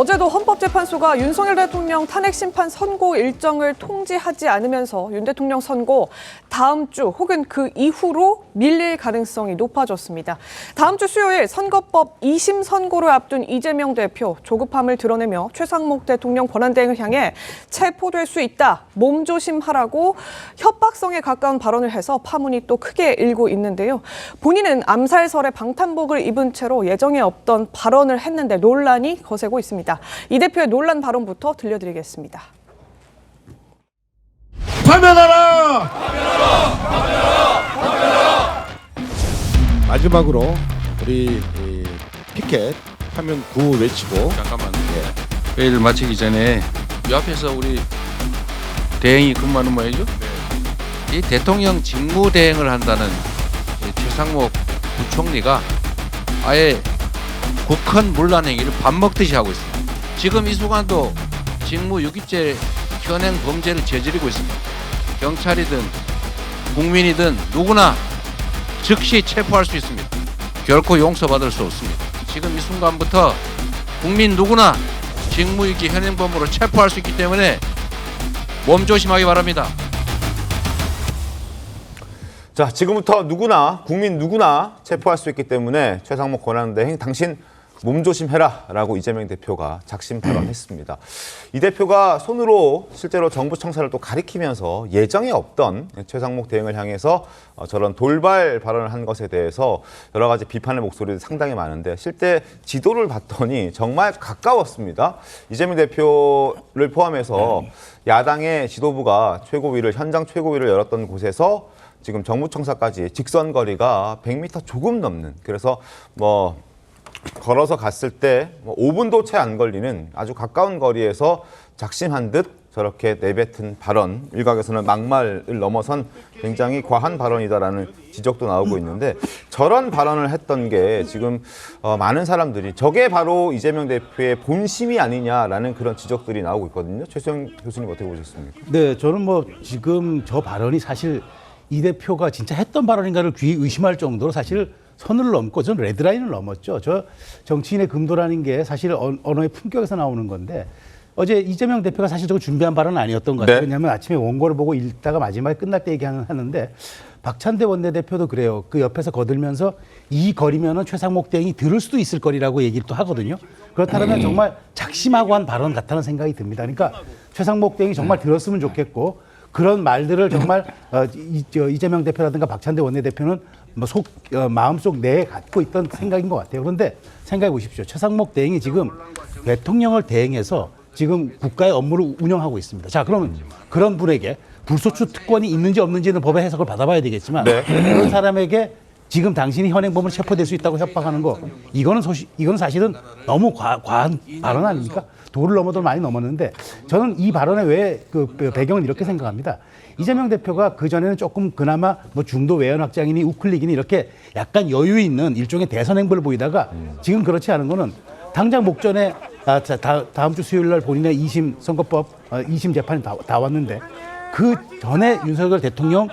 어제도 헌법재판소가 윤석열 대통령 탄핵심판 선고 일정을 통지하지 않으면서 윤 대통령 선고 다음 주 혹은 그 이후로 밀릴 가능성이 높아졌습니다. 다음 주 수요일 선거법 2심 선고를 앞둔 이재명 대표 조급함을 드러내며 최상목 대통령 권한대행을 향해 체포될 수 있다, 몸조심하라고 협박성에 가까운 발언을 해서 파문이 또 크게 일고 있는데요. 본인은 암살설에 방탄복을 입은 채로 예정에 없던 발언을 했는데 논란이 거세고 있습니다. 이 대표의 논란 발언부터 들려드리겠습니다. 파면하라! 마지막으로 우리 피켓 파면 구호 외치고 잠깐만. 회의를 마치기 전에 이 앞에서 우리 대행이 근무하는 모양이죠? 이 대통령 직무 대행을 한다는 최상목 부총리가 아예 국헌 문란 행위를 밥 먹듯이 하고 있습니다. 지금 이 순간도 직무유기죄 현행 범죄를 저지르고 있습니다. 경찰이든 국민이든 누구나 즉시 체포할 수 있습니다. 결코 용서받을 수 없습니다. 지금 이 순간부터 국민 누구나 직무유기 현행범으로 체포할 수 있기 때문에 몸조심하기 바랍니다. 자, 지금부터 누구나, 국민 누구나 체포할 수 있기 때문에 최상목 권한대행 당신 몸조심해라 라고 이재명 대표가 작심 발언했습니다. 이 대표가 손으로 실제로 정부 청사를 또 가리키면서 예정에 없던 최상목 대행을 향해서 저런 돌발 발언을 한 것에 대해서 여러 가지 비판의 목소리도 상당히 많은데 실제 지도를 봤더니 정말 가까웠습니다. 이재명 대표를 포함해서 야당의 지도부가 최고위를, 현장 최고위를 열었던 곳에서 지금 정부청사까지 직선 거리가 100m 조금 넘는, 그래서 걸어서 갔을 때 5분도 채 안 걸리는 아주 가까운 거리에서 작심한 듯 저렇게 내뱉은 발언, 일각에서는 막말을 넘어선 굉장히 과한 발언이다라는 지적도 나오고 있는데, 저런 발언을 했던 게 지금 많은 사람들이 저게 바로 이재명 대표의 본심이 아니냐라는 그런 지적들이 나오고 있거든요. 최수영 교수님 어떻게 보셨습니까? 네, 저는 지금 저 발언이 사실 이 대표가 진짜 했던 발언인가를 귀 의심할 정도로 사실 선을 넘고 전 레드라인을 넘었죠. 저 정치인의 금도라는 게 사실 언어의 품격에서 나오는 건데, 어제 이재명 대표가 사실 저거 준비한 발언은 아니었던 것 같아요. 네. 왜냐하면 아침에 원고를 보고 읽다가 마지막에 끝날 때 얘기하는데, 박찬대 원내대표도 그래요. 그 옆에서 거들면서 이 거리면은 최상목 대행이 들을 수도 있을 거리라고 얘기를 또 하거든요. 그렇다면 정말 작심하고 한 발언 같다는 생각이 듭니다. 그러니까 최상목 대행이 정말 들었으면 좋겠고, 그런 말들을 정말 이재명 대표라든가 박찬대 원내대표는 마음속 내에 갖고 있던 생각인 것 같아요. 그런데 생각해 보십시오. 최상목 대행이 지금 대통령을 대행해서 지금 국가의 업무를 운영하고 있습니다. 자, 그러면 그런 분에게 불소추 특권이 있는지 없는지는 법의 해석을 받아봐야 되겠지만, 네. 그런 사람에게 지금 당신이 현행범으로 체포될 수 있다고 협박하는 거, 이건 사실은 너무 과한 발언 아닙니까? 도를 넘어도 많이 넘었는데, 저는 이 발언의 왜 배경은 이렇게 생각합니다. 이재명 대표가 그전에는 조금 그나마 중도 외연 확장이니 우클릭이니 이렇게 약간 여유 있는 일종의 대선 행보를 보이다가, 지금 그렇지 않은 거는 당장 목전에 다음 주 수요일 날 본인의 2심 선거법 2심 재판이 다 왔는데, 그 전에 윤석열 대통령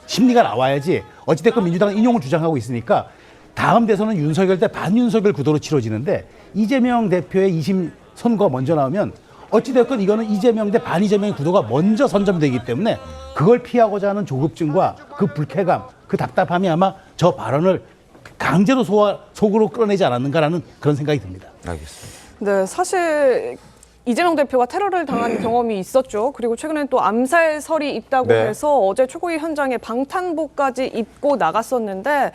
심리가 나와야지. 어찌됐건 민주당은 인용을 주장하고 있으니까 다음 대선은 윤석열 대 반윤석열 구도로 치러지는데, 이재명 대표의 2심 선거가 먼저 나오면 어찌됐건 이거는 이재명 대 반이재명의 구도가 먼저 선점되기 때문에, 그걸 피하고자 하는 조급증과 그 불쾌감, 그 답답함이 아마 저 발언을 강제로 속으로 끌어내지 않았는가라는 그런 생각이 듭니다. 알겠습니다. 네, 사실 이재명 대표가 테러를 당한 경험이 있었죠. 그리고 최근엔 또 암살설이 있다고 네. 해서 어제 최고위 현장에 방탄복까지 입고 나갔었는데,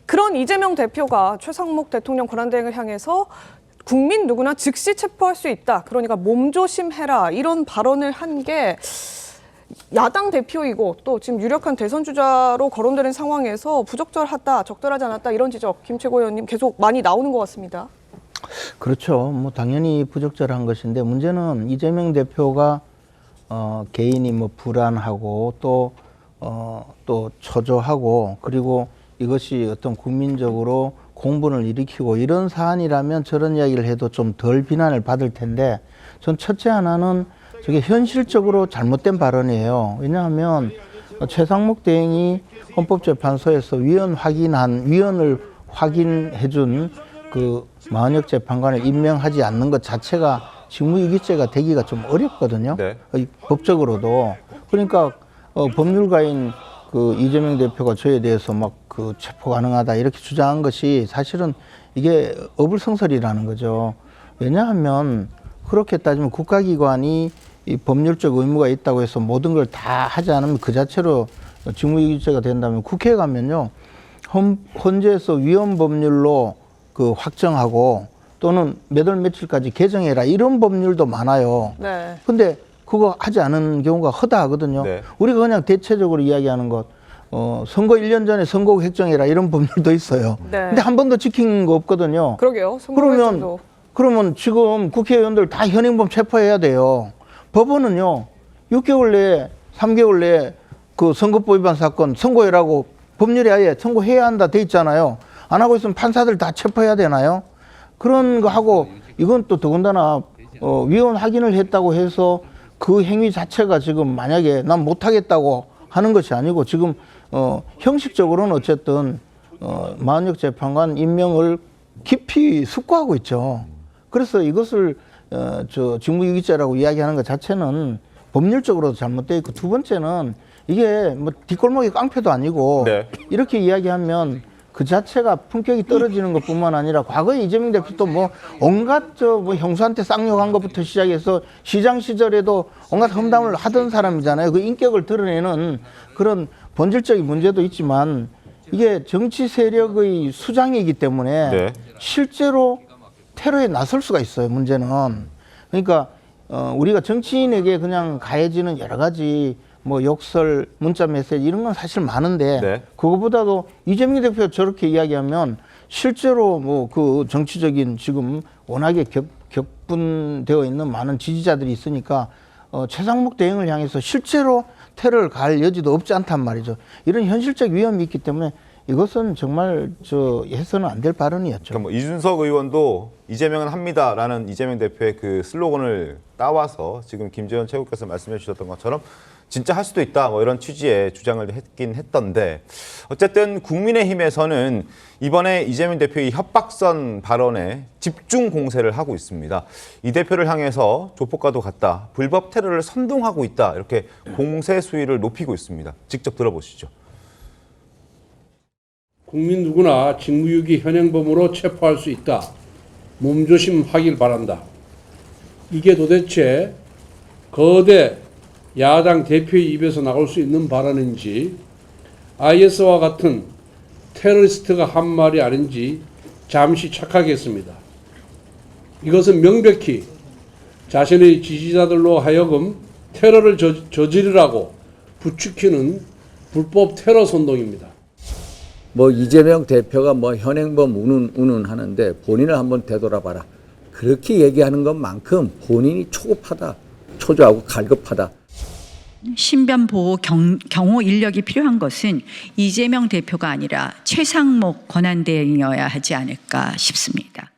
그런 이재명 대표가 최상목 대통령 권한대행을 향해서 국민 누구나 즉시 체포할 수 있다, 그러니까 몸조심해라, 이런 발언을 한 게 야당 대표이고 또 지금 유력한 대선 주자로 거론되는 상황에서 부적절하다, 적절하지 않았다, 이런 지적 김 최고위원님 계속 많이 나오는 것 같습니다. 그렇죠. 당연히 부적절한 것인데, 문제는 이재명 대표가 개인이 불안하고 또 초조하고, 그리고 이것이 어떤 국민적으로 공분을 일으키고 이런 사안이라면 저런 이야기를 해도 좀 덜 비난을 받을 텐데, 전 첫째 하나는 저게 현실적으로 잘못된 발언이에요. 왜냐하면 최상목 대행이 헌법재판소에서 위원을 확인해준 그 마은혁 재판관을 임명하지 않는 것 자체가 직무유기죄가 되기가 좀 어렵거든요. 네. 법적으로도. 그러니까 법률가인 그 이재명 대표가 저에 대해서 막 그 체포 가능하다 이렇게 주장한 것이 사실은 이게 어불성설이라는 거죠. 왜냐하면 그렇게 따지면 국가기관이 이 법률적 의무가 있다고 해서 모든 걸 다 하지 않으면 그 자체로 직무유기죄가 된다면 국회에 가면요. 헌재에서 위헌 법률로 그 확정하고 또는 몇 월 며칠까지 개정해라 이런 법률도 많아요. 네. 근데 그거 하지 않은 경우가 허다하거든요. 네. 우리가 그냥 대체적으로 이야기하는 것, 선거 1년 전에 선거구 획정해라 이런 법률도 있어요. 네. 근데 한 번도 지킨 거 없거든요. 그러게요. 선거일정도. 그러면 지금 국회의원들 다 현행범 체포해야 돼요. 법원은요, 6개월 내에, 3개월 내에 그 선거법 위반 사건 선고해라고 법률에 아예 선고해야 한다 돼 있잖아요. 안 하고 있으면 판사들 다 체포해야 되나요? 그런 거 하고 이건 또 더군다나 위헌 확인을 했다고 해서 그 행위 자체가 지금 만약에 난 못하겠다고 하는 것이 아니고 지금 형식적으로는 어쨌든 마은혁 재판관 임명을 깊이 숙고하고 있죠. 그래서 이것을 직무유기죄라고 이야기하는 것 자체는 법률적으로도 잘못되어 있고 두 번째는 이게 뭐 뒷골목이 깡패도 아니고 네. 이렇게 이야기하면 그 자체가 품격이 떨어지는 것뿐만 아니라 과거에 이재명 대표도 뭐 온갖 뭐 형수한테 쌍욕한 것부터 시작해서 시장 시절에도 온갖 험담을 하던 사람이잖아요. 그 인격을 드러내는 그런 본질적인 문제도 있지만 이게 정치 세력의 수장이기 때문에 네. 실제로 테러에 나설 수가 있어요. 문제는. 그러니까 우리가 정치인에게 그냥 가해지는 여러 가지 뭐 욕설, 문자 메시지 이런 건 사실 많은데 네. 그거보다도 이재명 대표가 저렇게 이야기하면 실제로 뭐 그 정치적인 지금 워낙에 격분되어 있는 많은 지지자들이 있으니까 최상목 대행을 향해서 실제로 테러를 가할 여지도 없지 않단 말이죠. 이런 현실적 위험이 있기 때문에 이것은 정말 해서는 안 될 발언이었죠. 그러니까 뭐 이준석 의원도 이재명은 합니다라는 이재명 대표의 그 슬로건을 따와서 지금 김재현 최고께서 말씀해 주셨던 것처럼 진짜 할 수도 있다 뭐 이런 취지의 주장을 했긴 했던데 어쨌든 국민의힘에서는 이번에 이재명 대표의 협박선 발언에 집중 공세를 하고 있습니다. 이 대표를 향해서 조폭과도 같다, 불법 테러를 선동하고 있다 이렇게 공세 수위를 높이고 있습니다. 직접 들어보시죠. 국민 누구나 직무유기 현행범으로 체포할 수 있다. 몸조심하길 바란다. 이게 도대체 거대 야당 대표의 입에서 나올 수 있는 발언인지 IS와 같은 테러리스트가 한 말이 아닌지 잠시 착각했습니다. 이것은 명백히 자신의 지지자들로 하여금 테러를 저지르라고 부추기는 불법 테러 선동입니다. 뭐 이재명 대표가 뭐 현행범 운운 하는데 본인을 한번 되돌아봐라. 그렇게 얘기하는 것만큼 본인이 초급하다, 초조하고 갈급하다. 신변 보호 경호 인력이 필요한 것은 이재명 대표가 아니라 최상목 권한대행이어야 하지 않을까 싶습니다.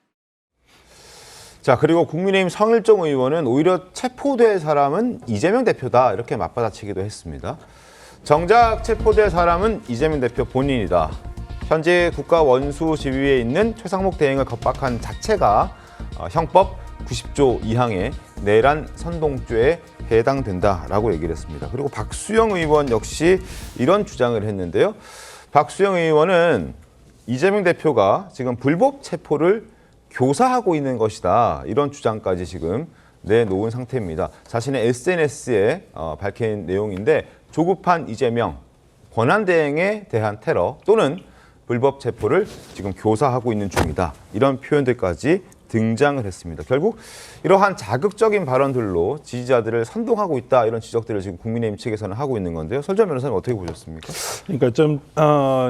자, 그리고 국민의힘 성일종 의원은 오히려 체포될 사람은 이재명 대표다 이렇게 맞받아치기도 했습니다. 정작 체포될 사람은 이재명 대표 본인이다. 현재 국가원수 지위에 있는 최상목 대행을 겁박한 자체가 형법 90조 2항의 내란 선동죄에 해당된다라고 얘기를 했습니다. 그리고 박수영 의원 역시 이런 주장을 했는데요. 박수영 의원은 이재명 대표가 지금 불법 체포를 교사하고 있는 것이다. 이런 주장까지 지금 내놓은 상태입니다. 자신의 SNS에 밝힌 내용인데 조급한 이재명, 권한대행에 대한 테러 또는 불법 체포를 지금 교사하고 있는 중이다. 이런 표현들까지 등장을 했습니다. 결국 이러한 자극적인 발언들로 지지자들을 선동하고 있다. 이런 지적들을 지금 국민의힘 측에서는 하고 있는 건데요. 설전 변호사님 어떻게 보셨습니까? 그러니까 좀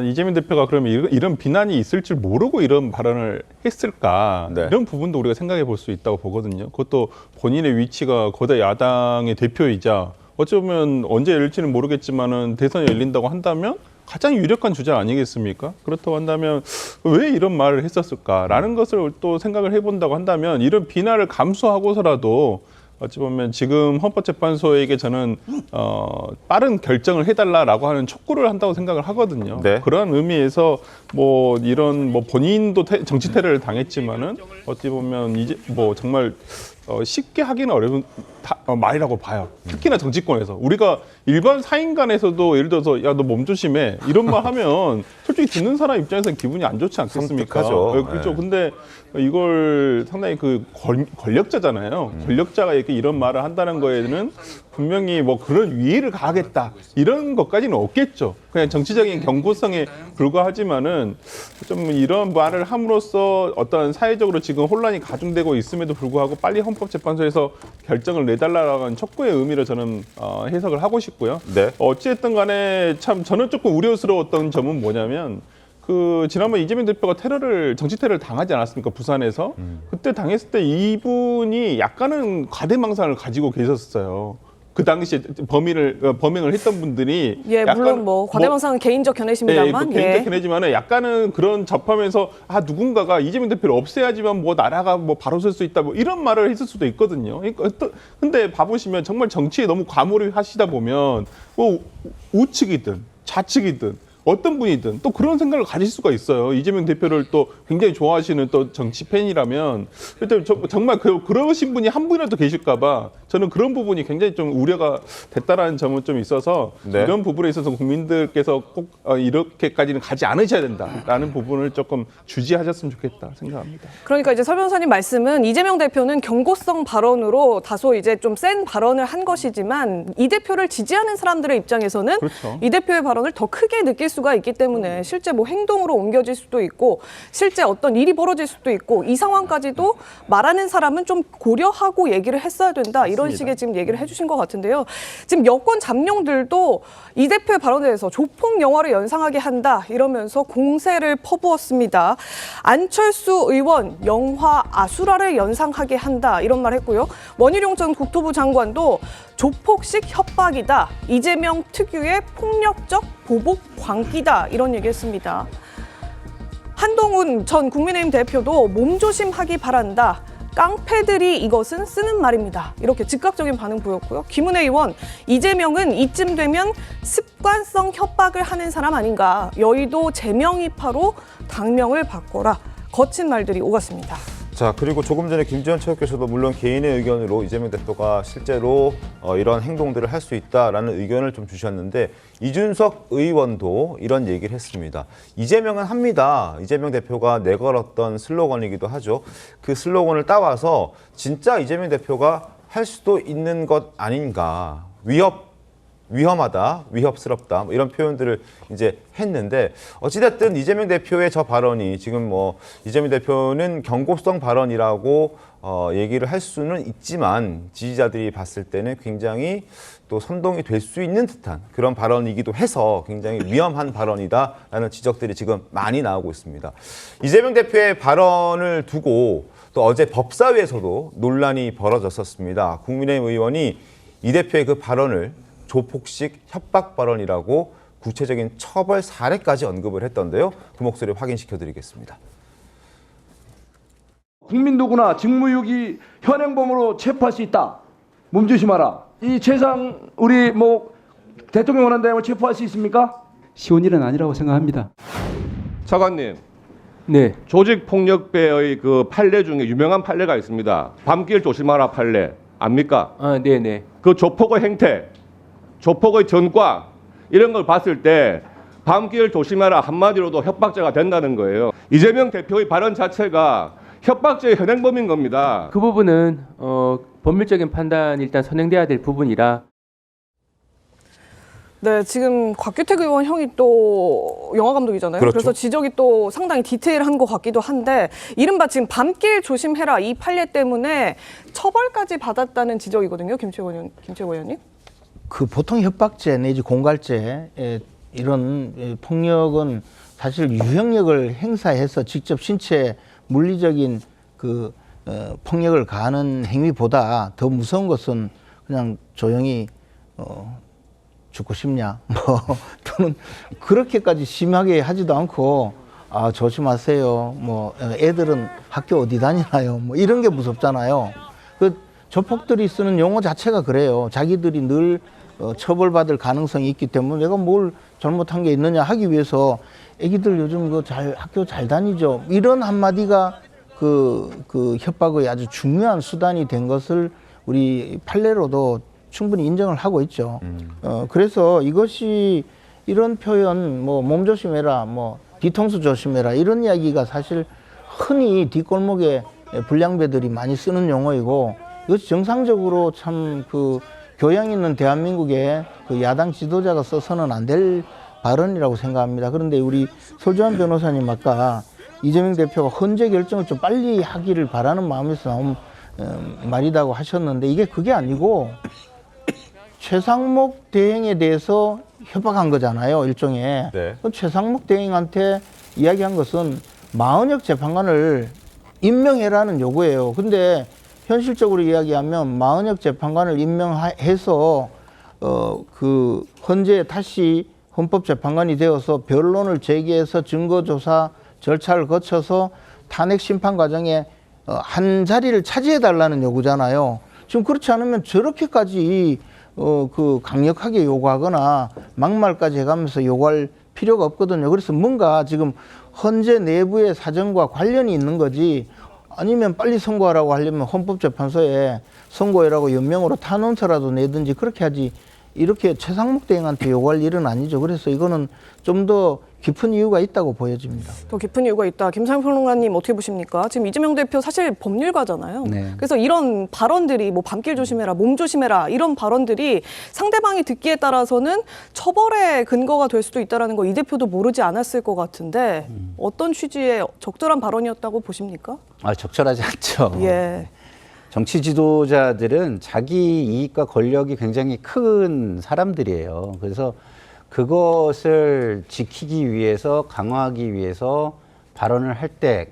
이재명 대표가 그러면 이런 비난이 있을 줄 모르고 이런 발언을 했을까? 네. 이런 부분도 우리가 생각해 볼 수 있다고 보거든요. 그것도 본인의 위치가 거대 야당의 대표이자 어쩌면 언제 열릴지는 모르겠지만은 대선이 열린다고 한다면 가장 유력한 주자 아니겠습니까? 그렇다고 한다면 왜 이런 말을 했었을까라는 것을 또 생각을 해본다고 한다면 이런 비난을 감수하고서라도 어찌 보면 지금 헌법재판소에게 저는 빠른 결정을 해달라라고 하는 촉구를 한다고 생각을 하거든요. 네. 그런 의미에서 뭐 이런 뭐 본인도 정치 테러를 당했지만은 어찌 보면 이제 뭐 정말 쉽게 하기는 어려운 말이라고 봐요. 특히나 정치권에서 우리가 일반 사인간에서도 예를 들어서 야 너 몸 조심해 이런 말 하면 솔직히 듣는 사람 입장에서는 기분이 안 좋지 않겠습니까? 섬뜩하죠. 그렇죠. 네. 근데 이걸 상당히 그 권력자잖아요. 권력자가 이렇게 이런 말을 한다는 거에는 분명히 뭐 그런 위해를 가하겠다 이런 것까지는 없겠죠. 그냥 정치적인 경고성에 불과하지만은 좀 이런 말을 함으로써 어떤 사회적으로 지금 혼란이 가중되고 있음에도 불구하고 빨리 헌법재판소에서 결정을 내달라는 촉구의 의미로 저는 해석을 하고 싶고요. 네. 어찌됐든 간에 참 저는 조금 우려스러웠던 점은 뭐냐면 그 지난번 이재명 대표가 정치 테러를 당하지 않았습니까? 부산에서. 그때 당했을 때 이분이 약간은 과대망상을 가지고 계셨어요. 그 당시에 범행을 했던 분들이 예, 물론 뭐 과대망상은 개인적 견해십니다만, 그 개인적 견해지만은 약간은 그런 접하면서 누군가가 이재명 대표를 없애야지만 뭐 나라가 뭐 바로 설 수 있다 뭐 이런 말을 했을 수도 있거든요. 그러니까 근데 봐보시면 정말 정치에 너무 과몰입하시다 보면 뭐 우측이든 좌측이든 어떤 분이든 또 그런 생각을 가질 수가 있어요. 이재명 대표를 또 굉장히 좋아하시는 또 정치 팬이라면 그때 정말 그러신 분이 한 분이라도 계실까봐 저는 그런 부분이 굉장히 좀 우려가 됐다라는 점은 좀 있어서 네. 이런 부분에 있어서 국민들께서 꼭 이렇게까지는 가지 않으셔야 된다라는 부분을 조금 주지하셨으면 좋겠다 생각합니다. 그러니까 이제 서 변호사님 말씀은 이재명 대표는 경고성 발언으로 다소 이제 좀 센 발언을 한 것이지만 이 대표를 지지하는 사람들의 입장에서는 그렇죠. 이 대표의 발언을 더 크게 느낄 수가 있기 때문에 실제 뭐 행동으로 옮겨질 수도 있고 실제 어떤 일이 벌어질 수도 있고 이 상황까지도 말하는 사람은 좀 고려하고 얘기를 했어야 된다. 이런 식의 지금 얘기를 해주신 것 같은데요. 지금 여권 잠룡들도 이 대표의 발언에 대해서 조폭 영화를 연상하게 한다 이러면서 공세를 퍼부었습니다. 안철수 의원 영화 아수라를 연상하게 한다 이런 말 했고요. 원희룡 전 국토부 장관도 조폭식 협박이다. 이재명 특유의 폭력적 보복 광기다 이런 얘기했습니다. 한동훈 전 국민의힘 대표도 몸조심하기 바란다. 깡패들이 이것은 쓰는 말입니다. 이렇게 즉각적인 반응 보였고요. 김은혜 의원, 이재명은 이쯤 되면 습관성 협박을 하는 사람 아닌가. 여의도 재명의파로 당명을 바꿔라. 거친 말들이 오갔습니다. 자, 그리고 조금 전에 김지현 최고께서도 물론 개인의 의견으로 이재명 대표가 실제로 이런 행동들을 할 수 있다라는 의견을 좀 주셨는데 이준석 의원도 이런 얘기를 했습니다. 이재명은 합니다. 이재명 대표가 내걸었던 슬로건이기도 하죠. 그 슬로건을 따와서 진짜 이재명 대표가 할 수도 있는 것 아닌가. 위험하다, 위협스럽다 뭐 이런 표현들을 이제 했는데 어찌됐든 이재명 대표의 저 발언이 지금 뭐 이재명 대표는 경고성 발언이라고 얘기를 할 수는 있지만 지지자들이 봤을 때는 굉장히 또 선동이 될 수 있는 듯한 그런 발언이기도 해서 굉장히 위험한 발언이다라는 지적들이 지금 많이 나오고 있습니다. 이재명 대표의 발언을 두고 또 어제 법사위에서도 논란이 벌어졌었습니다. 국민의힘 의원이 이 대표의 그 발언을 조폭식 협박 발언이라고 구체적인 처벌 사례까지 언급을 했던데요. 그 목소리 확인시켜드리겠습니다. 국민 누구나 직무유기 현행범으로 체포할 수 있다. 몸조심하라. 이 최상 우리 뭐 대통령 원한다면 체포할 수 있습니까? 쉬운 일은 아니라고 생각합니다. 차관님, 네, 조직폭력배의 그 판례 중에 유명한 판례가 있습니다. 밤길 조심하라 판례 압니까? 네네. 그 조폭의 행태, 조폭의 전과 이런 걸 봤을 때 밤길 조심하라 한마디로도 협박죄가 된다는 거예요. 이재명 대표의 발언 자체가 협박죄의 현행범인 겁니다. 그 부분은 법률적인 판단이 일단 선행돼야 될 부분이라. 네, 지금 곽규택 의원 형이 또 영화 감독이잖아요. 그렇죠. 그래서 지적이 또 상당히 디테일한 것 같기도 한데 이른바 지금 밤길 조심해라 이 판례 때문에 처벌까지 받았다는 지적이거든요. 김채호 의원님. 그 보통 협박죄 내지 공갈죄 이런 폭력은 사실 유형력을 행사해서 직접 신체 물리적인 그 폭력을 가하는 행위보다 더 무서운 것은 그냥 조용히 죽고 싶냐 뭐 또는 그렇게까지 심하게 하지도 않고 조심하세요 뭐 애들은 학교 어디 다니나요 뭐 이런 게 무섭잖아요. 그 조폭들이 쓰는 용어 자체가 그래요. 자기들이 늘 처벌받을 가능성이 있기 때문에 내가 뭘 잘못한 게 있느냐 하기 위해서 애기들 요즘 학교 잘 다니죠. 이런 한마디가 그 협박의 아주 중요한 수단이 된 것을 우리 판례로도 충분히 인정을 하고 있죠. 그래서 이것이 이런 표현, 뭐 몸조심해라, 뭐 뒤통수 조심해라 이런 이야기가 사실 흔히 뒷골목에 불량배들이 많이 쓰는 용어이고 이것이 정상적으로 참 그 교양 있는 대한민국의 그 야당 지도자가 써서는 안 될 발언이라고 생각합니다. 그런데 우리 설주환 변호사님 아까 이재명 대표가 헌재 결정을 좀 빨리 하기를 바라는 마음에서 나온 말이라고 하셨는데 이게 그게 아니고 최상목 대행에 대해서 협박한 거잖아요, 일종의. 네. 최상목 대행한테 이야기한 것은 마은혁 재판관을 임명해라는 요구예요. 근데 현실적으로 이야기하면 마은혁 재판관을 임명해서 그 헌재에 다시 헌법재판관이 되어서 변론을 제기해서 증거조사 절차를 거쳐서 탄핵 심판 과정에 한 자리를 차지해달라는 요구잖아요. 지금 그렇지 않으면 저렇게까지 그 강력하게 요구하거나 막말까지 해가면서 요구할 필요가 없거든요. 그래서 뭔가 지금 헌재 내부의 사정과 관련이 있는 거지 아니면 빨리 선고하라고 하려면 헌법재판소에 선고해라고 연명으로 탄원서라도 내든지 그렇게 하지 이렇게 최상목 대행한테 요구할 일은 아니죠. 그래서 이거는 좀 더 깊은 이유가 있다고 보여집니다. 더 깊은 이유가 있다. 김상현 평론가님 어떻게 보십니까? 지금 이재명 대표 사실 법률가잖아요. 네. 그래서 이런 발언들이 뭐 밤길 조심해라, 몸 조심해라 이런 발언들이 상대방이 듣기에 따라서는 처벌의 근거가 될 수도 있다는 거 이 대표도 모르지 않았을 것 같은데 어떤 취지의 적절한 발언이었다고 보십니까? 적절하지 않죠. 예. 정치 지도자들은 자기 이익과 권력이 굉장히 큰 사람들이에요. 그래서 그것을 지키기 위해서 강화하기 위해서 발언을 할 때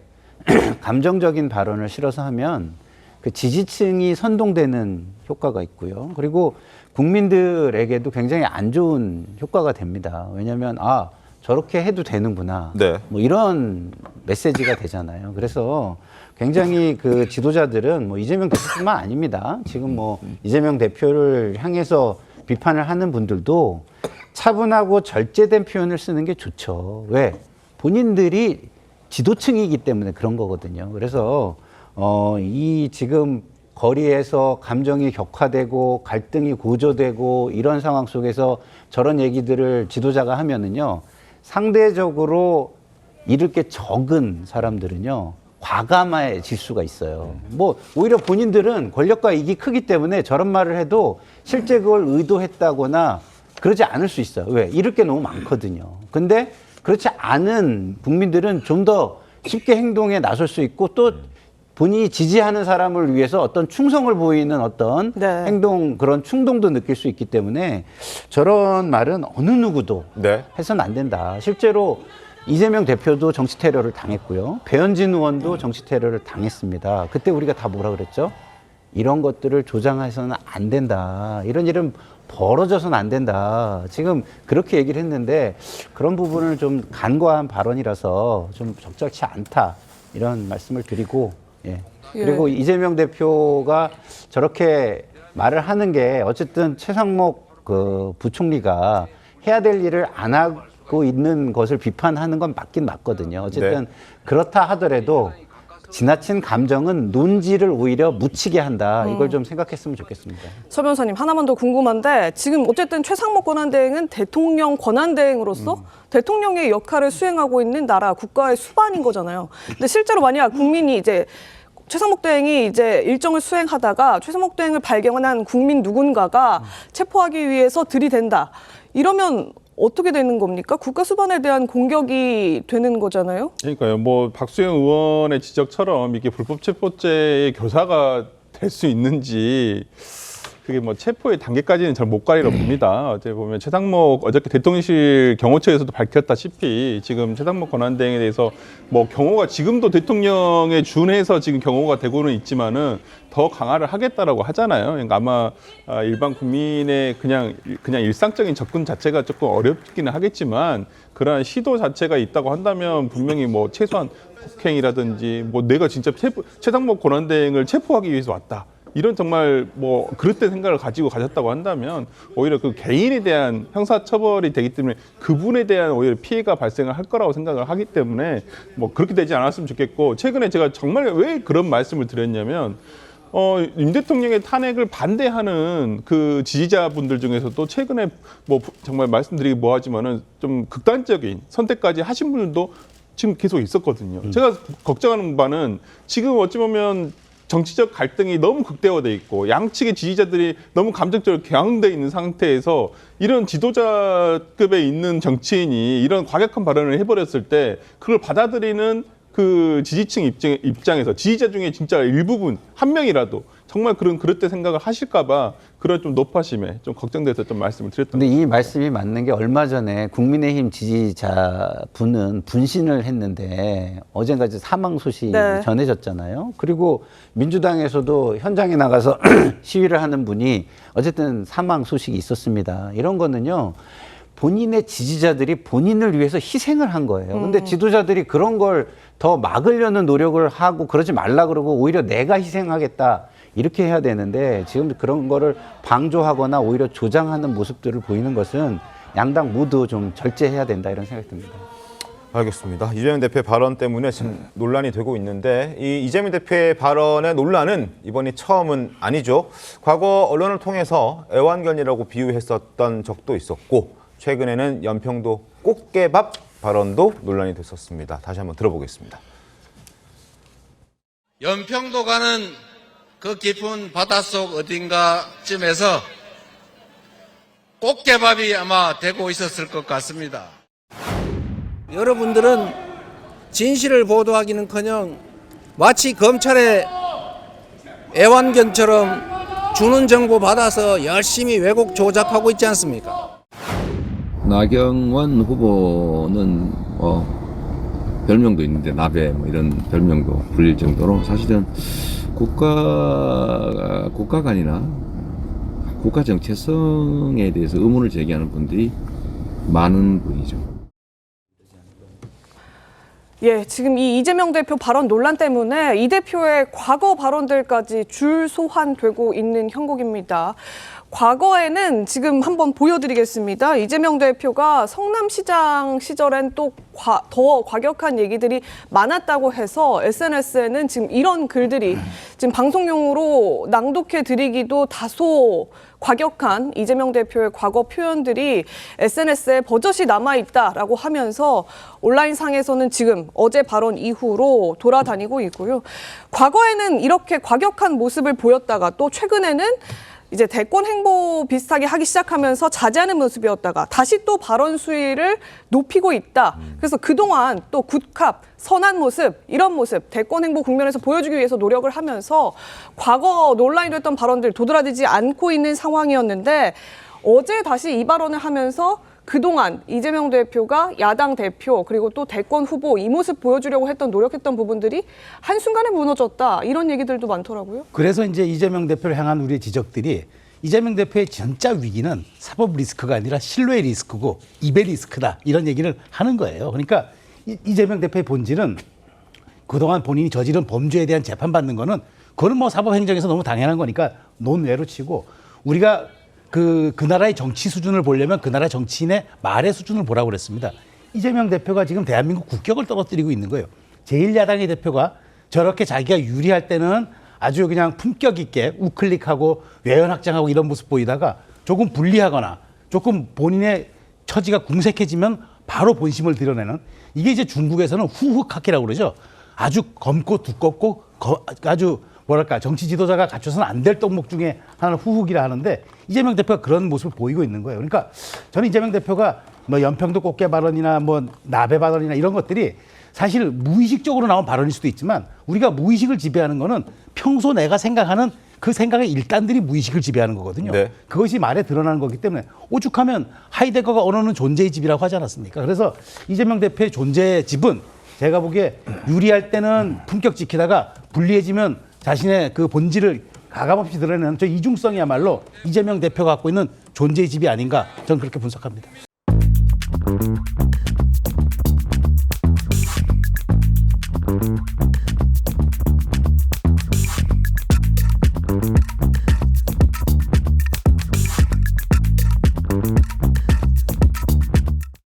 감정적인 발언을 실어서 하면 그 지지층이 선동되는 효과가 있고요. 그리고 국민들에게도 굉장히 안 좋은 효과가 됩니다. 왜냐하면 저렇게 해도 되는구나. 네. 뭐 이런 메시지가 되잖아요. 그래서 굉장히 그 지도자들은 뭐 이재명 대표뿐만 아닙니다. 지금 뭐 이재명 대표를 향해서 비판을 하는 분들도 차분하고 절제된 표현을 쓰는 게 좋죠. 왜? 본인들이 지도층이기 때문에 그런 거거든요. 그래서 이 지금 거리에서 감정이 격화되고 갈등이 고조되고 이런 상황 속에서 저런 얘기들을 지도자가 하면은요, 상대적으로 잃을 게 적은 사람들은요, 과감해질 수가 있어요. 뭐 오히려 본인들은 권력과 이익이 크기 때문에 저런 말을 해도 실제 그걸 의도했다거나 그러지 않을 수 있어요. 왜? 잃을 게 너무 많거든요. 근데 그렇지 않은 국민들은 좀 더 쉽게 행동에 나설 수 있고 또 본인이 지지하는 사람을 위해서 어떤 충성을 보이는 어떤 네. 행동, 그런 충동도 느낄 수 있기 때문에 저런 말은 어느 누구도 네. 해서는 안 된다. 실제로 이재명 대표도 정치 테러를 당했고요. 배현진 의원도 정치 테러를 당했습니다. 그때 우리가 다 뭐라 그랬죠? 이런 것들을 조장해서는 안 된다. 이런 일은 벌어져서는 안 된다. 지금 그렇게 얘기를 했는데 그런 부분을 좀 간과한 발언이라서 좀 적절치 않다. 이런 말씀을 드리고, 예. 그리고 이재명 대표가 저렇게 말을 하는 게 어쨌든 최상목 그 부총리가 해야 될 일을 안 하고 있는 것을 비판하는 건 맞긴 맞거든요. 어쨌든 그렇다 하더라도 지나친 감정은 논지를 오히려 묻히게 한다. 이걸 좀 생각했으면 좋겠습니다. 서 변호사님 하나만 더 궁금한데 지금 어쨌든 최상목 권한대행은 대통령 권한대행으로서 대통령의 역할을 수행하고 있는 나라 국가의 수반인 거잖아요. 근데 실제로 만약 국민이 이제 최상목 대행이 이제 일정을 수행하다가 최상목 대행을 발견한 국민 누군가가 체포하기 위해서 들이댄다. 이러면 어떻게 되는 겁니까? 국가 수반에 대한 공격이 되는 거잖아요. 그러니까요. 뭐 박수영 의원의 지적처럼 이게 불법 체포죄의 교사가 될 수 있는지 그게 뭐 체포의 단계까지는 잘 못 가리라 봅니다. 어제 보면 최상목 어저께 대통령실 경호처에서도 밝혔다시피 지금 최상목 권한대행에 대해서 뭐 경호가 지금도 대통령에 준해서 지금 경호가 되고는 있지만은 더 강화를 하겠다라고 하잖아요. 그러니까 아마 일반 국민의 그냥 일상적인 접근 자체가 조금 어렵기는 하겠지만 그러한 시도 자체가 있다고 한다면 분명히 뭐 최소한 폭행이라든지 뭐 내가 진짜 최상목 권한대행을 체포하기 위해서 왔다. 이런 정말 뭐 그릇된 생각을 가지고 가셨다고 한다면 오히려 그 개인에 대한 형사처벌이 되기 때문에 그분에 대한 오히려 피해가 발생을 할 거라고 생각을 하기 때문에 뭐 그렇게 되지 않았으면 좋겠고, 최근에 제가 정말 왜 그런 말씀을 드렸냐면 윤 대통령의 탄핵을 반대하는 그 지지자분들 중에서도 최근에 뭐 정말 말씀드리기 뭐하지만은 좀 극단적인 선택까지 하신 분들도 지금 계속 있었거든요. 제가 걱정하는 바는 지금 어찌 보면 정치적 갈등이 너무 극대화돼 있고 양측의 지지자들이 너무 감정적으로 격앙돼 있는 상태에서 이런 지도자급에 있는 정치인이 이런 과격한 발언을 해버렸을 때 그걸 받아들이는 그 지지층 입장에서 지지자 중에 진짜 일부분 한 명이라도 정말 그런 그릇된 생각을 하실까봐 그런 좀 노파심에 좀 걱정돼서 좀 말씀을 드렸던 근데 이 말씀이 맞는 게 얼마 전에 국민의힘 지지자분은 분신을 했는데 어젠가 이제 사망 소식이 네. 전해졌잖아요. 그리고 민주당에서도 현장에 나가서 시위를 하는 분이 어쨌든 사망 소식이 있었습니다. 이런 거는요. 본인의 지지자들이 본인을 위해서 희생을 한 거예요. 근데 지도자들이 그런 걸 더 막으려는 노력을 하고 그러지 말라 그러고 오히려 내가 희생하겠다 이렇게 해야 되는데 지금 그런 거를 방조하거나 오히려 조장하는 모습들을 보이는 것은 양당 모두 좀 절제해야 된다 이런 생각이 듭니다. 알겠습니다. 이재명 대표의 발언 때문에 지금 논란이 되고 있는데 이 이재명 대표의 발언의 논란은 이번이 처음은 아니죠. 과거 언론을 통해서 애완견이라고 비유했었던 적도 있었고 최근에는 연평도 꽃게밥 발언도 논란이 됐었습니다. 다시 한번 들어보겠습니다. 연평도 가는 그 깊은 바닷속 어딘가쯤에서 꽃게밥이 아마 되고 있었을 것 같습니다. 여러분들은 진실을 보도하기는커녕 마치 검찰의 애완견처럼 주는 정보 받아서 열심히 왜곡 조작하고 있지 않습니까? 나경원 후보는 별명도 있는데 나베 뭐 이런 별명도 불릴 정도로 사실은 국가관이나 국가 정체성에 대해서 의문을 제기하는 분들이 많은 분이죠. 예, 지금 이 이재명 대표 발언 논란 때문에 이 대표의 과거 발언들까지 줄 소환되고 있는 형국입니다. 과거에는 지금 한번 보여드리겠습니다. 이재명 대표가 성남시장 시절엔 또 더 과격한 얘기들이 많았다고 해서 SNS에는 지금 이런 글들이 지금 방송용으로 낭독해 드리기도 다소 과격한 이재명 대표의 과거 표현들이 SNS에 버젓이 남아있다라고 하면서 온라인상에서는 지금 어제 발언 이후로 돌아다니고 있고요. 과거에는 이렇게 과격한 모습을 보였다가 또 최근에는 이제 대권 행보 비슷하게 하기 시작하면서 자제하는 모습이었다가 다시 또 발언 수위를 높이고 있다. 그래서 그동안 또 굿캅, 선한 모습, 이런 모습 대권 행보 국면에서 보여주기 위해서 노력을 하면서 과거 논란이 됐던 발언들 도드라지지 않고 있는 상황이었는데 어제 다시 이 발언을 하면서 그동안 이재명 대표가 야당 대표 그리고 또 대권 후보 이 모습 보여주려고 했던 노력했던 부분들이 한순간에 무너졌다. 이런 얘기들도 많더라고요. 그래서 이제 이재명 대표를 향한 우리의 지적들이 이재명 대표의 진짜 위기는 사법 리스크가 아니라 신뢰의 리스크고 입의 리스크다. 이런 얘기를 하는 거예요. 그러니까 이재명 대표의 본질은 그동안 본인이 저지른 범죄에 대한 재판받는 거는 그거는 뭐 사법 행정에서 너무 당연한 거니까 논외로 치고 우리가 그 나라의 정치 수준을 보려면 그 나라 정치인의 말의 수준을 보라고 그랬습니다. 이재명 대표가 지금 대한민국 국격을 떨어뜨리고 있는 거예요. 제1야당의 대표가 저렇게 자기가 유리할 때는 아주 그냥 품격 있게 우클릭하고 외연 확장하고 이런 모습 보이다가 조금 불리하거나 조금 본인의 처지가 궁색해지면 바로 본심을 드러내는 이게 이제 중국에서는 후후카키라고 그러죠. 아주 검고 두껍고 아주 뭐랄까 정치 지도자가 갖춰서는 안 될 덕목 중에 하나는 후훅이라 하는데 이재명 대표가 그런 모습을 보이고 있는 거예요. 그러니까 저는 이재명 대표가 뭐 연평도 꽃게 발언이나 뭐 나베 발언이나 이런 것들이 사실 무의식적으로 나온 발언일 수도 있지만 우리가 무의식을 지배하는 거는 평소 내가 생각하는 그 생각의 일단들이 무의식을 지배하는 거거든요. 네. 그것이 말에 드러나는 거기 때문에 오죽하면 하이데거가 언어는 존재의 집이라고 하지 않았습니까? 그래서 이재명 대표의 존재의 집은 제가 보기에 유리할 때는 품격 지키다가 불리해지면 자신의 그 본질을 가감없이 드러내는 저 이중성이야말로 이재명 대표가 갖고 있는 존재의 집이 아닌가 저는 그렇게 분석합니다.